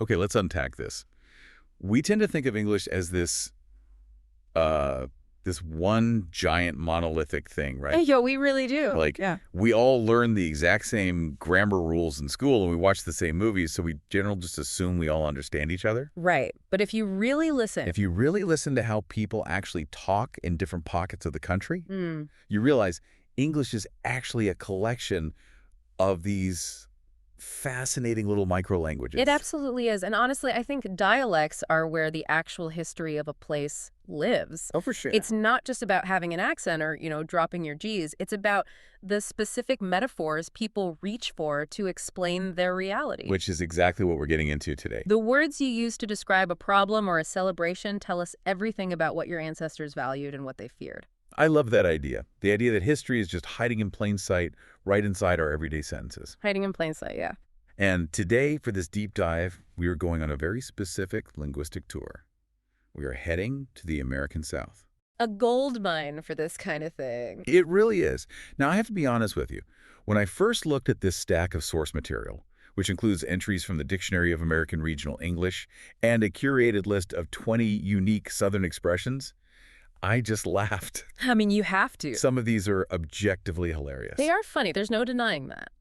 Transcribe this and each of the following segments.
Okay, let's unpack this. We tend to think of English as this one giant monolithic thing, right? Yo, we really do. Like, yeah. we all learn the exact same grammar rules in school, and we watch the same movies, so we generally just assume we all understand each other. Right. But if you really listen... If you really listen to how people actually talk in different pockets of the country, you realize English is actually a collection of these fascinating little micro-languages. It absolutely is. And honestly, I think dialects are where the actual history of a place lives. Oh, for sure. It's not just about having an accent or, dropping your G's. It's about the specific metaphors people reach for to explain their reality. Which is exactly what we're getting into today. The words you use to describe a problem or a celebration tell us everything about what your ancestors valued and what they feared. I love that idea. The idea that history is just hiding in plain sight right inside our everyday sentences. Hiding in plain sight, yeah. And today, for this deep dive, we are going on a very specific linguistic tour. We are heading to the American South. A gold mine for this kind of thing. It really is. Now, I have to be honest with you. When I first looked at this stack of source material, which includes entries from the Dictionary of American Regional English and a curated list of 20 unique Southern expressions, I just laughed. I mean, you have to. Some of these are objectively hilarious. They are funny. There's no denying that.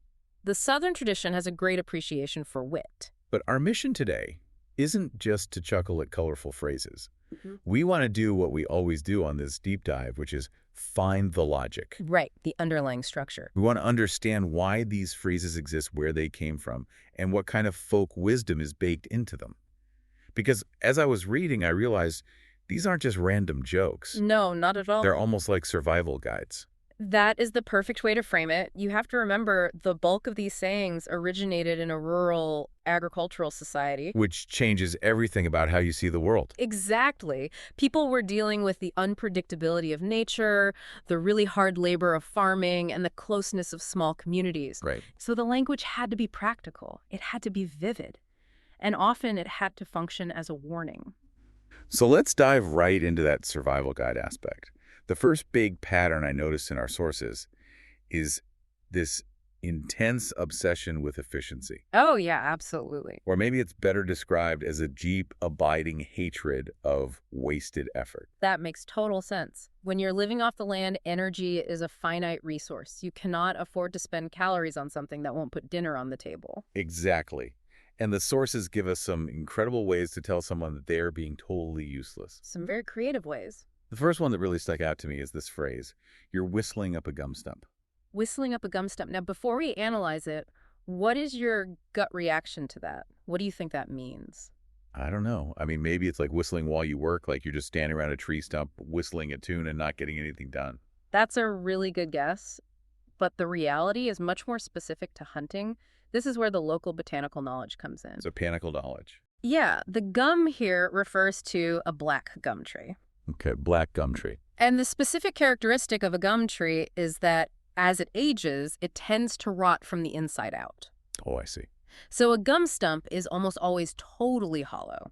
The Southern tradition has a great appreciation for wit. But our mission today isn't just to chuckle at colorful phrases. We want to do what we always do on this deep dive, which is find the logic. Right, the underlying structure. We want to understand why these phrases exist, where they came from, and what kind of folk wisdom is baked into them. Because as I was reading, I realized these aren't just random jokes. No, not at all. They're almost like survival guides. That is the perfect way to frame it. You have to remember the bulk of these sayings originated in a rural agricultural society. Which changes everything about how you see the world. Exactly. People were dealing with the unpredictability of nature, the really hard labor of farming, and the closeness of small communities. Right. So the language had to be practical. It had to be vivid. And often it had to function as a warning. So let's dive right into that survival guide aspect. The first big pattern I noticed in our sources is this intense obsession with efficiency. Oh, yeah, absolutely. Or maybe it's better described as a deep, abiding hatred of wasted effort. That makes total sense. When you're living off the land, energy is a finite resource. You cannot afford to spend calories on something that won't put dinner on the table. Exactly. And the sources give us some incredible ways to tell someone that they are being totally useless. Some very creative ways. The first one that really stuck out to me is this phrase, "You're whistling up a gum stump." Whistling up a gum stump. Now, before we analyze it, what is your gut reaction to that? What do you think that means? I don't know. I mean, maybe it's like whistling while you work, like you're just standing around a tree stump whistling a tune and not getting anything done. That's a really good guess, but the reality is much more specific to hunting. This is where the local botanical knowledge comes in. So botanical knowledge. Yeah, the gum here refers to a black gum tree. Okay, black gum tree. And the specific characteristic of a gum tree is that as it ages, it tends to rot from the inside out. Oh, I see. So a gum stump is almost always totally hollow.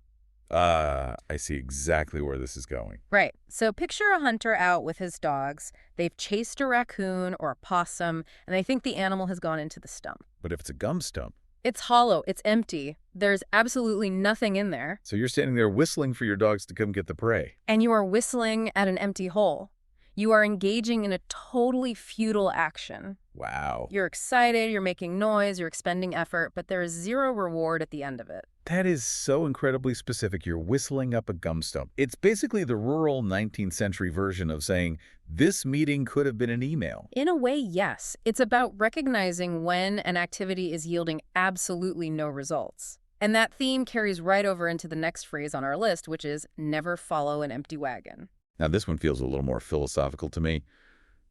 I see exactly where this is going. Right. So picture a hunter out with his dogs. They've chased a raccoon or a possum, and they think the animal has gone into the stump. But if it's a gum stump... It's hollow. It's empty. There's absolutely nothing in there. So you're standing there whistling for your dogs to come get the prey. And you are whistling at an empty hole. You are engaging in a totally futile action. Wow. You're excited, you're making noise, you're expending effort, but there is zero reward at the end of it. That is so incredibly specific. You're whistling up a gum stump. It's basically the rural 19th century version of saying, this meeting could have been an email. In a way, yes. It's about recognizing when an activity is yielding absolutely no results. And that theme carries right over into the next phrase on our list, which is never follow an empty wagon. Now, this one feels a little more philosophical to me.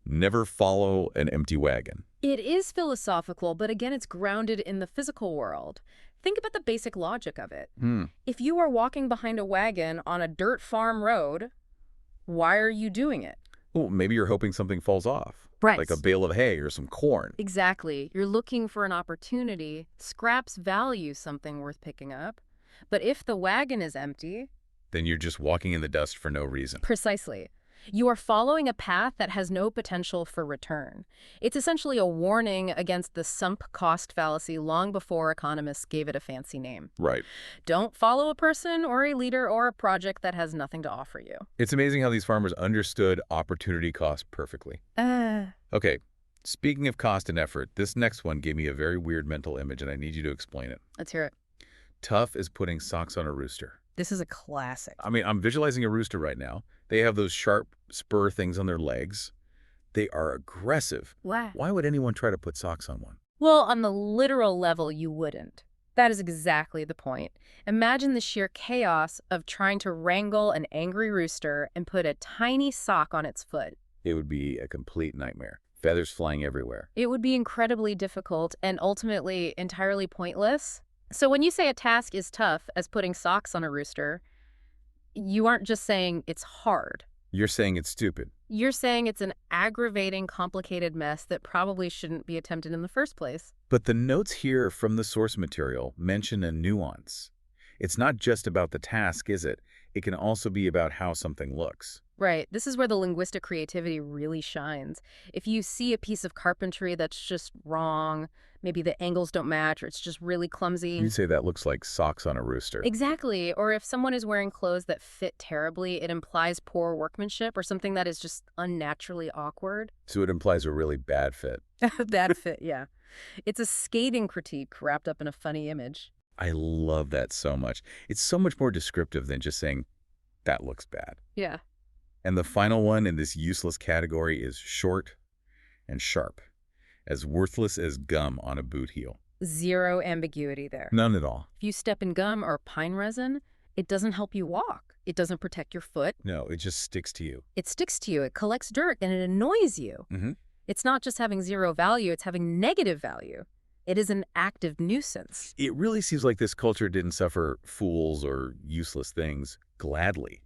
Never follow an empty wagon. It is philosophical, but again, it's grounded in the physical world. Think about the basic logic of it. If you are walking behind a wagon on a dirt farm road, why are you doing it? Well, maybe you're hoping something falls off. Right. Like a bale of hay or some corn. Exactly. You're looking for an opportunity. Scraps value something worth picking up. But if the wagon is empty... then you're just walking in the dust for no reason. Precisely. You are following a path that has no potential for return. It's essentially a warning against the sunk cost fallacy long before economists gave it a fancy name. Right. Don't follow a person or a leader or a project that has nothing to offer you. It's amazing how these farmers understood opportunity cost perfectly. Okay, speaking of cost and effort, this next one gave me a very weird mental image, and I need you to explain it. Let's hear it. Tough as putting socks on a rooster. This is a classic. I mean, I'm visualizing a rooster right now. They have those sharp spur things on their legs. They are aggressive. Wow. Why would anyone try to put socks on one? Well, on the literal level, you wouldn't. That is exactly the point. Imagine the sheer chaos of trying to wrangle an angry rooster and put a tiny sock on its foot. It would be a complete nightmare. Feathers flying everywhere. It would be incredibly difficult and ultimately entirely pointless. So when you say a task is tough as putting socks on a rooster, you aren't just saying it's hard. You're saying it's stupid. You're saying it's an aggravating, complicated mess that probably shouldn't be attempted in the first place. But the notes here from the source material mention a nuance. It's not just about the task, is it? It can also be about how something looks. Right. This is where the linguistic creativity really shines. If you see a piece of carpentry that's just wrong, maybe the angles don't match, or it's just really clumsy. You say that looks like socks on a rooster. Exactly. Or if someone is wearing clothes that fit terribly, it implies poor workmanship or something that is just unnaturally awkward. So it implies a really bad fit. Bad fit, yeah. It's a scathing critique wrapped up in a funny image. I love that so much. It's so much more descriptive than just saying, that looks bad. Yeah. And the final one in this useless category is short and sharp, as worthless as gum on a boot heel. Zero ambiguity there. None at all. If you step in gum or pine resin, it doesn't help you walk. It doesn't protect your foot. No, it just sticks to you. It sticks to you. It collects dirt and it annoys you. It's not just having zero value, it's having negative value. It is an active nuisance. It really seems like this culture didn't suffer fools or useless things gladly.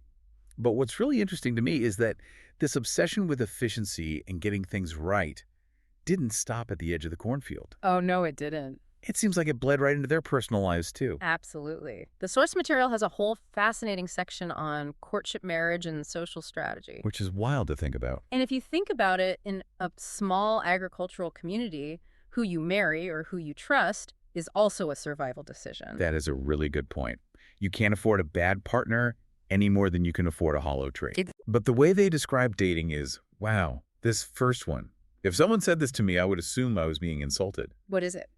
But what's really interesting to me is that this obsession with efficiency and getting things right didn't stop at the edge of the cornfield. Oh, no, it didn't. It seems like it bled right into their personal lives, too. Absolutely. The source material has a whole fascinating section on courtship, marriage, and social strategy. Which is wild to think about. And if you think about it, in a small agricultural community, who you marry or who you trust is also a survival decision. That is a really good point. You can't afford a bad partner any more than you can afford a hollow tree. But the way they describe dating is, wow, this first one. If someone said this to me, I would assume I was being insulted. What is it?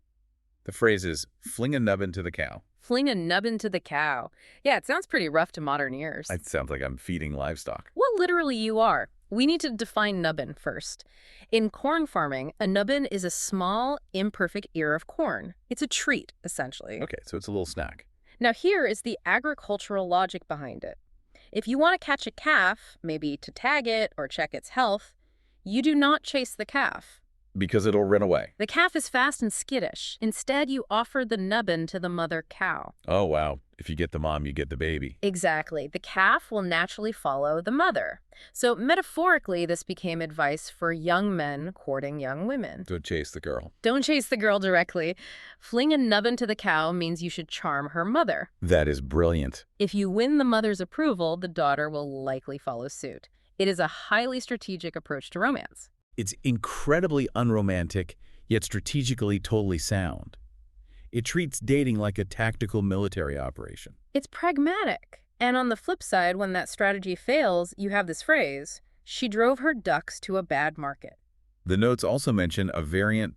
The phrase is, fling a nubbin to the cow. Fling a nubbin to the cow. Yeah, it sounds pretty rough to modern ears. It sounds like I'm feeding livestock. Well, literally you are. We need to define nubbin first. In corn farming, a nubbin is a small, imperfect ear of corn. It's a treat, essentially. Okay, so it's a little snack. Now here is the agricultural logic behind it. If you want to catch a calf, maybe to tag it or check its health, you do not chase the calf. Because it'll run away. The calf is fast and skittish. Instead, you offer the nubbin to the mother cow. Oh, wow. If you get the mom, you get the baby. Exactly. The calf will naturally follow the mother. So metaphorically, this became advice for young men courting young women. Don't chase the girl. Don't chase the girl directly. Fling a nubbin to the cow means you should charm her mother. That is brilliant. If you win the mother's approval, the daughter will likely follow suit. It is a highly strategic approach to romance. It's incredibly unromantic, yet strategically totally sound. It treats dating like a tactical military operation. It's pragmatic. And on the flip side, when that strategy fails, you have this phrase, she drove her ducks to a bad market. The notes also mention a variant,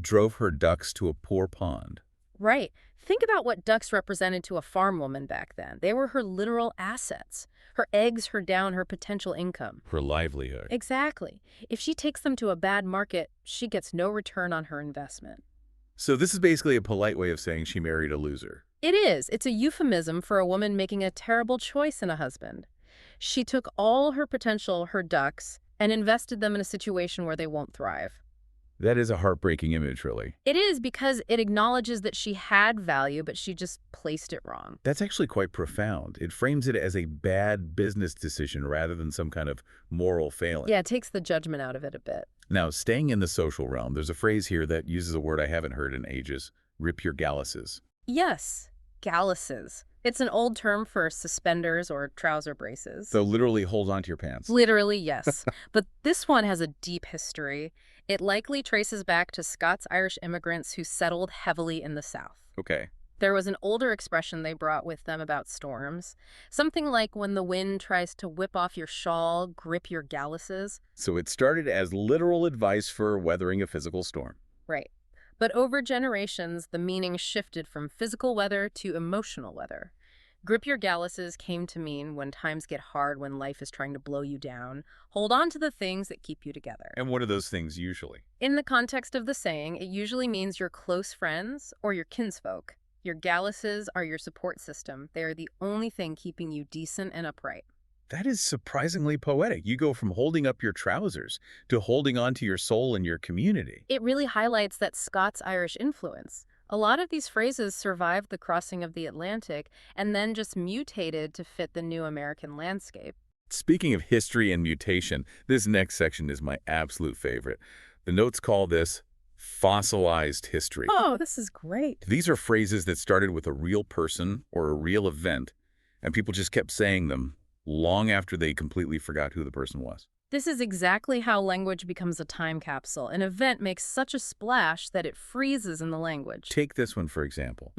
drove her ducks to a poor pond. Right. Think about what ducks represented to a farm woman back then. They were her literal assets. Her eggs, her down, her potential income. Her livelihood. Exactly. If she takes them to a bad market, she gets no return on her investment. So this is basically a polite way of saying she married a loser. It is. It's a euphemism for a woman making a terrible choice in a husband. She took all her potential, her ducks, and invested them in a situation where they won't thrive. That is a heartbreaking image, really. It is, because it acknowledges that she had value, but she just placed it wrong. That's actually quite profound. It frames it as a bad business decision rather than some kind of moral failing. Yeah, it takes the judgment out of it a bit. Now, staying in the social realm, there's a phrase here that uses a word I haven't heard in ages, rip your galluses. Yes, galluses. It's an old term for suspenders or trouser braces. So literally hold on to your pants. Literally, yes. But this one has a deep history. It likely traces back to Scots-Irish immigrants who settled heavily in the South. Okay. There was an older expression they brought with them about storms. Something like when the wind tries to whip off your shawl, grip your galluses. So it started as literal advice for weathering a physical storm. Right. But over generations, the meaning shifted from physical weather to emotional weather. Grip your galluses came to mean when times get hard, when life is trying to blow you down. Hold on to the things that keep you together. And what are those things usually? In the context of the saying, it usually means your close friends or your kinsfolk. Your galluses are your support system. They are the only thing keeping you decent and upright. That is surprisingly poetic. You go from holding up your trousers to holding on to your soul and your community. It really highlights that Scots-Irish influence. A lot of these phrases survived the crossing of the Atlantic and then just mutated to fit the new American landscape. Speaking of history and mutation, this next section is my absolute favorite. The notes call this fossilized history. Oh, this is great. These are phrases that started with a real person or a real event, and people just kept saying them long after they completely forgot who the person was. This is exactly how language becomes a time capsule. An event makes such a splash that it freezes in the language. Take this one, for example.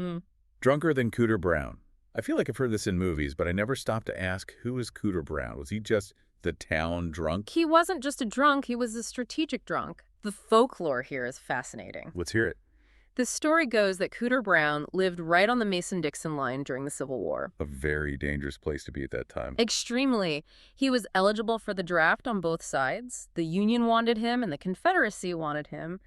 Drunker than Cooter Brown. I feel like I've heard this in movies, but I never stopped to ask, who was Cooter Brown? Was he just the town drunk? He wasn't just a drunk, he was a strategic drunk. The folklore here is fascinating. Let's hear it. The story goes that Cooter Brown lived right on the Mason-Dixon line during the Civil War. A very dangerous place to be at that time. Extremely. He was eligible for the draft on both sides. The Union wanted him and the Confederacy wanted him.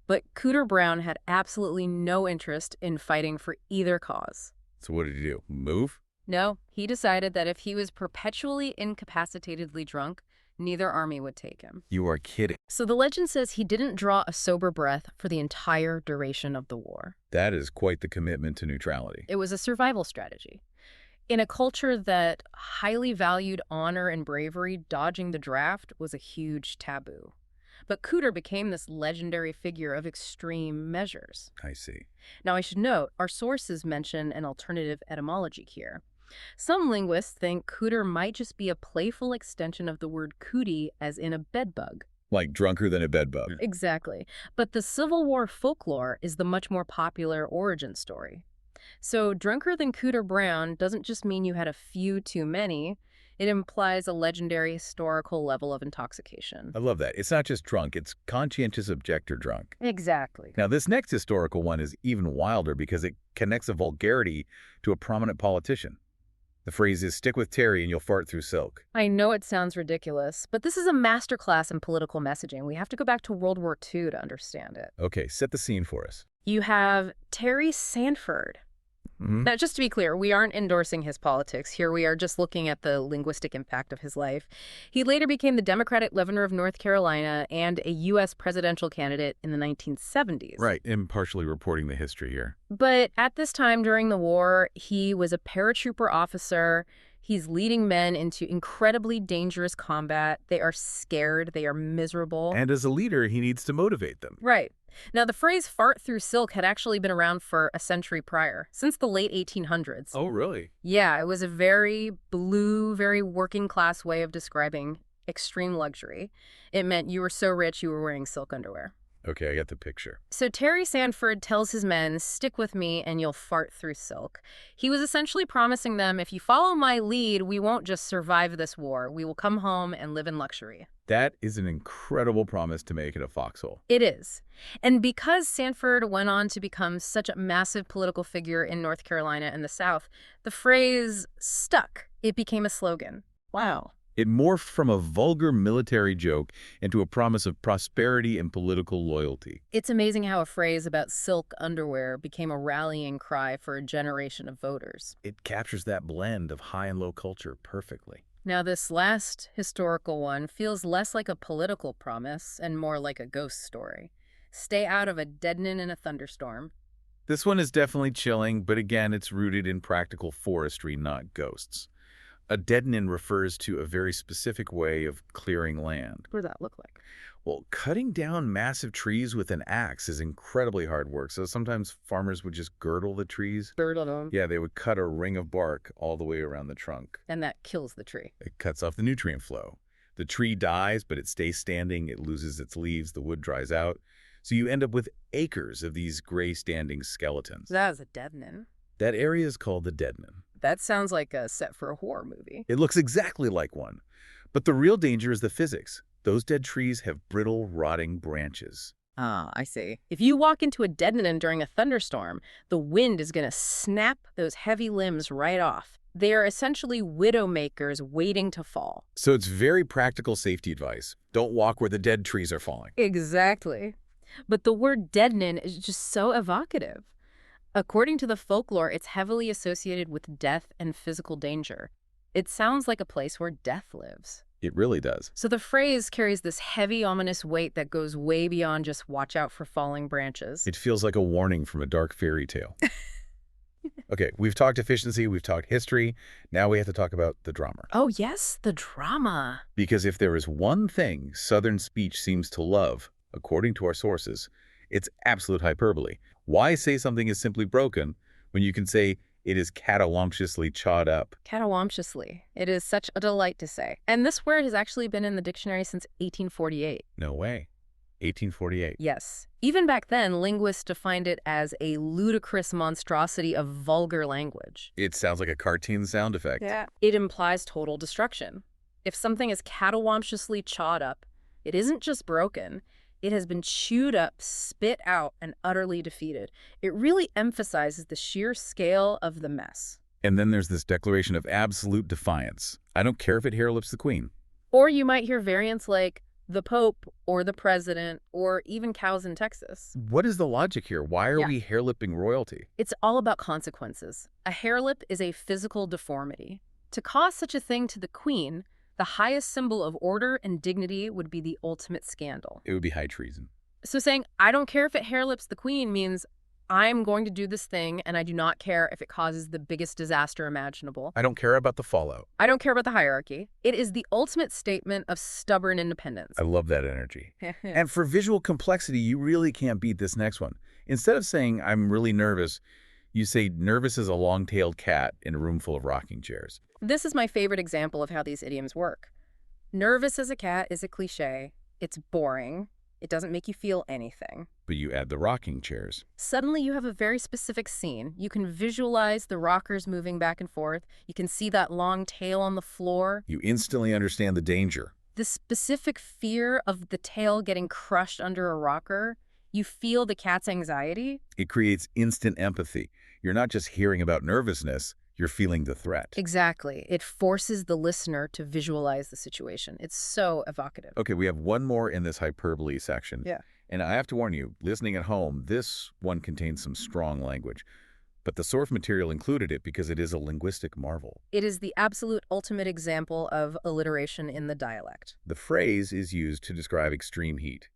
But Cooter Brown had absolutely no interest in fighting for either cause. So what did he do? Move? No, he decided that if he was perpetually incapacitatedly drunk, neither army would take him. You are kidding. So the legend says he didn't draw a sober breath for the entire duration of the war. That is quite the commitment to neutrality. It was a survival strategy. In a culture that highly valued honor and bravery, dodging the draft was a huge taboo. But Cooter became this legendary figure of extreme measures. I see. Now, I should note, our sources mention an alternative etymology here. Some linguists think Cooter might just be a playful extension of the word cootie, as in a bedbug. Like drunker than a bedbug. Exactly. But the Civil War folklore is the much more popular origin story. So drunker than Cooter Brown doesn't just mean you had a few too many. It implies a legendary historical level of intoxication. I love that. It's not just drunk, it's conscientious objector drunk. Exactly. Now, this next historical one is even wilder because it connects a vulgarity to a prominent politician. The phrase is, stick with Terry and you'll fart through silk. I know it sounds ridiculous, but this is a masterclass in political messaging. We have to go back to World War II to understand it. Okay, set the scene for us. You have Terry Sanford. Now, just to be clear, we aren't endorsing his politics. Here we are just looking at the linguistic impact of his life. He later became the Democratic governor of North Carolina and a U.S. presidential candidate in the 1970s. Right, impartially reporting the history here. But at this time during the war, he was a paratrooper officer. He's leading men into incredibly dangerous combat. They are scared. They are miserable. And as a leader, he needs to motivate them. Right. Now, the phrase fart through silk had actually been around for a century prior, since the late 1800s. Oh, really? Yeah, it was a very blue, very working class way of describing extreme luxury. It meant you were so rich you were wearing silk underwear. Okay, I get the picture. So Terry Sanford tells his men, stick with me and you'll fart through silk. He was essentially promising them, if you follow my lead, we won't just survive this war. We will come home and live in luxury. That is an incredible promise to make in a foxhole. It is. And because Sanford went on to become such a massive political figure in North Carolina and the South, the phrase stuck. It became a slogan. Wow. It morphed from a vulgar military joke into a promise of prosperity and political loyalty. It's amazing how a phrase about silk underwear became a rallying cry for a generation of voters. It captures that blend of high and low culture perfectly. Now, this last historical one feels less like a political promise and more like a ghost story. Stay out of a deadening in a thunderstorm. This one is definitely chilling, but again, it's rooted in practical forestry, not ghosts. A deadening refers to a very specific way of clearing land. What does that look like? Well, cutting down massive trees with an axe is incredibly hard work, so sometimes farmers would just girdle the trees. Girdle them. Yeah, they would cut a ring of bark all the way around the trunk. And that kills the tree. It cuts off the nutrient flow. The tree dies, but it stays standing. It loses its leaves. The wood dries out. So you end up with acres of these gray standing skeletons. That is a deadening. That area is called the deadening. That sounds like a set for a horror movie. It looks exactly like one. But the real danger is the physics. Those dead trees have brittle, rotting branches. Ah, I see. If you walk into a deadening during a thunderstorm, the wind is going to snap those heavy limbs right off. They are essentially widowmakers waiting to fall. So it's very practical safety advice. Don't walk where the dead trees are falling. Exactly. But the word deadening is just so evocative. According to the folklore, it's heavily associated with death and physical danger. It sounds like a place where death lives. It really does. So the phrase carries this heavy, ominous weight that goes way beyond just watch out for falling branches. It feels like a warning from a dark fairy tale. Okay, we've talked efficiency, we've talked history. Now we have to talk about the drama. Oh, yes, the drama. Because if there is one thing Southern speech seems to love, according to our sources, it's absolute hyperbole. Why say something is simply broken when you can say it is catawamptiously chawed up? Catawamptiously. It is such a delight to say. And this word has actually been in the dictionary since 1848. No way. 1848. Yes. Even back then, linguists defined it as a ludicrous monstrosity of vulgar language. It sounds like a cartoon sound effect. Yeah. It implies total destruction. If something is catawamptiously chawed up, it isn't just broken. It has been chewed up, spit out, and utterly defeated. It really emphasizes the sheer scale of the mess. And then there's this declaration of absolute defiance. I don't care if it hairlips the queen. Or you might hear variants like the Pope or the President or even cows in Texas. What is the logic here? Why are we hairlipping royalty? It's all about consequences. A hairlip is a physical deformity. To cause such a thing to the queen, the highest symbol of order and dignity would be the ultimate scandal. It would be high treason. So saying, I don't care if it hairlips the queen means I'm going to do this thing and I do not care if it causes the biggest disaster imaginable. I don't care about the fallout. I don't care about the hierarchy. It is the ultimate statement of stubborn independence. I love that energy. And for visual complexity, you really can't beat this next one. Instead of saying, I'm really nervous, you say, nervous as a long-tailed cat in a room full of rocking chairs. This is my favorite example of how these idioms work. Nervous as a cat is a cliche. It's boring. It doesn't make you feel anything. But you add the rocking chairs. Suddenly you have a very specific scene. You can visualize the rockers moving back and forth. You can see that long tail on the floor. You instantly understand the danger. The specific fear of the tail getting crushed under a rocker. You feel the cat's anxiety. It creates instant empathy. You're not just hearing about nervousness, you're feeling the threat. Exactly. It forces the listener to visualize the situation. It's so evocative. Okay, we have one more in this hyperbole section. Yeah. And I have to warn you, listening at home, this one contains some strong language. But the source material included it because it is a linguistic marvel. It is the absolute ultimate example of alliteration in the dialect. The phrase is used to describe extreme heat.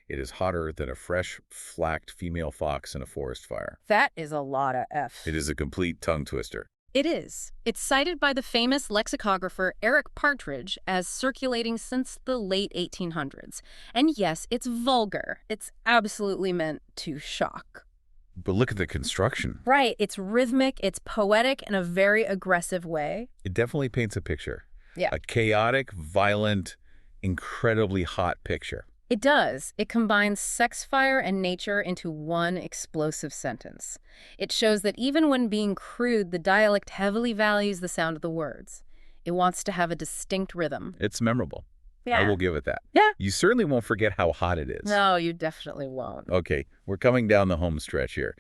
It is hotter than a fresh, flacked female fox in a forest fire. That is a lot of F. It is a complete tongue twister. It is. It's cited by the famous lexicographer Eric Partridge as circulating since the late 1800s. And yes, it's vulgar. It's absolutely meant to shock. But look at the construction. Right. It's rhythmic. It's poetic in a very aggressive way. It definitely paints a picture. Yeah. A chaotic, violent, incredibly hot picture. It does. It combines sex fire and nature into one explosive sentence. It shows that even when being crude, the dialect heavily values the sound of the words. It wants to have a distinct rhythm. It's memorable. Yeah. I will give it that. Yeah. You certainly won't forget how hot it is. No, you definitely won't. Okay, we're coming down the home stretch here.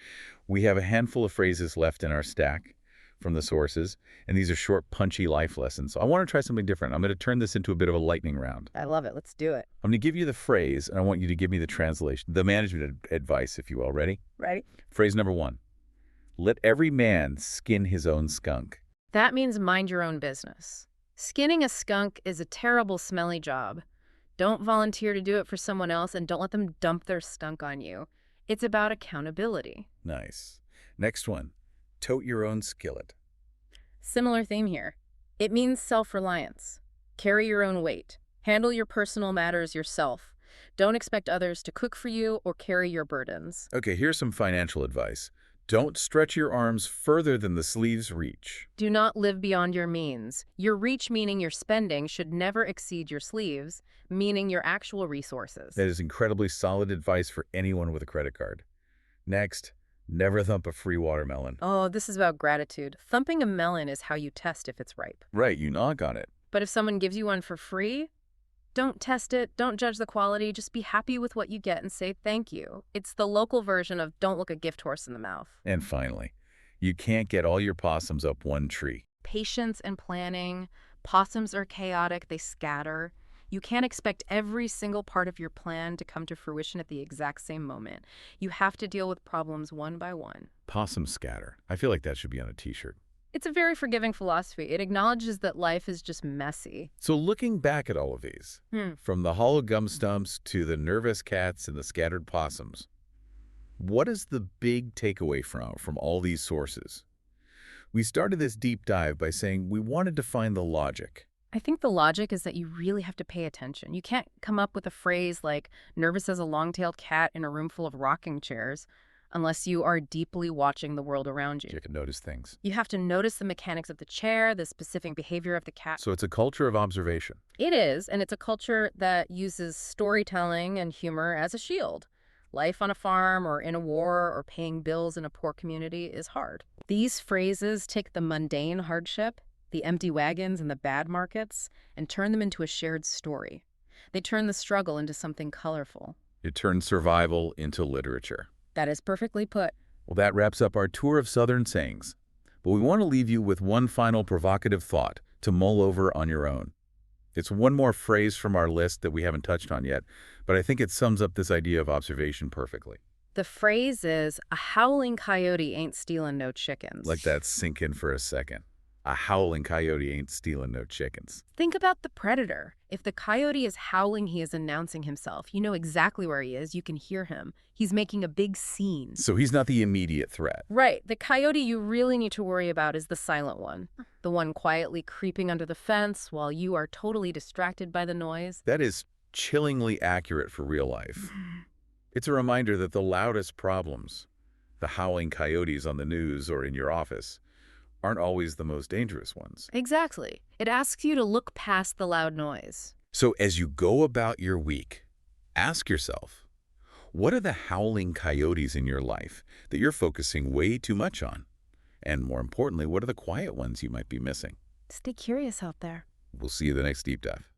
We have a handful of phrases left in our stack from the sources, and these are short, punchy life lessons. So I want to try something different. I'm going to turn this into a bit of a lightning round. I love it. Let's do it. I'm going to give you the phrase, and I want you to give me the translation, the management advice, if you will. Ready? Ready? Phrase number 1. Let every man skin his own skunk. That means mind your own business. Skinning a skunk is a terrible, smelly job. Don't volunteer to do it for someone else, and don't let them dump their stunk on you. It's about accountability. Nice. Next one. Tote your own skillet. Similar theme here. It means self-reliance. Carry your own weight. Handle your personal matters yourself. Don't expect others to cook for you or carry your burdens. Okay, here's some financial advice. Don't stretch your arms further than the sleeves reach. Do not live beyond your means. Your reach, meaning your spending, should never exceed your sleeves, meaning your actual resources. That is incredibly solid advice for anyone with a credit card. Next, never thump a free watermelon. Oh, this is about gratitude. Thumping a melon is how you test if it's ripe. Right, you knock on it. But if someone gives you one for free, don't test it, don't judge the quality, just be happy with what you get and say thank you. It's the local version of don't look a gift horse in the mouth. And finally, you can't get all your possums up one tree. Patience and planning. Possums are chaotic, they scatter. You can't expect every single part of your plan to come to fruition at the exact same moment. You have to deal with problems one by one. Possum scatter. I feel like that should be on a t-shirt. It's a very forgiving philosophy. It acknowledges that life is just messy. So looking back at all of these, from the hollow gum stumps to the nervous cats and the scattered possums, what is the big takeaway from all these sources? We started this deep dive by saying we wanted to find the logic. I think the logic is that you really have to pay attention. You can't come up with a phrase like nervous as a long-tailed cat in a room full of rocking chairs unless you are deeply watching the world around you. You can notice things. You have to notice the mechanics of the chair, the specific behavior of the cat. So it's a culture of observation. It is, and it's a culture that uses storytelling and humor as a shield. Life on a farm or in a war or paying bills in a poor community is hard. These phrases take the mundane hardship, the empty wagons and the bad markets, and turn them into a shared story. They turn the struggle into something colorful. It turns survival into literature. That is perfectly put. Well, that wraps up our tour of Southern sayings. But we want to leave you with one final provocative thought to mull over on your own. It's one more phrase from our list that we haven't touched on yet, but I think it sums up this idea of observation perfectly. The phrase is, a howling coyote ain't stealing no chickens. Let that sink in for a second. A howling coyote ain't stealing no chickens. Think about the predator. If the coyote is howling, he is announcing himself. You know exactly where he is. You can hear him. He's making a big scene. So he's not the immediate threat. Right. The coyote you really need to worry about is the silent one. The one quietly creeping under the fence while you are totally distracted by the noise. That is chillingly accurate for real life. It's a reminder that the loudest problems, the howling coyotes on the news or in your office, aren't always the most dangerous ones. Exactly. It asks you to look past the loud noise. So as you go about your week, ask yourself, what are the howling coyotes in your life that you're focusing way too much on? And more importantly, what are the quiet ones you might be missing? Stay curious out there. We'll see you the next deep dive.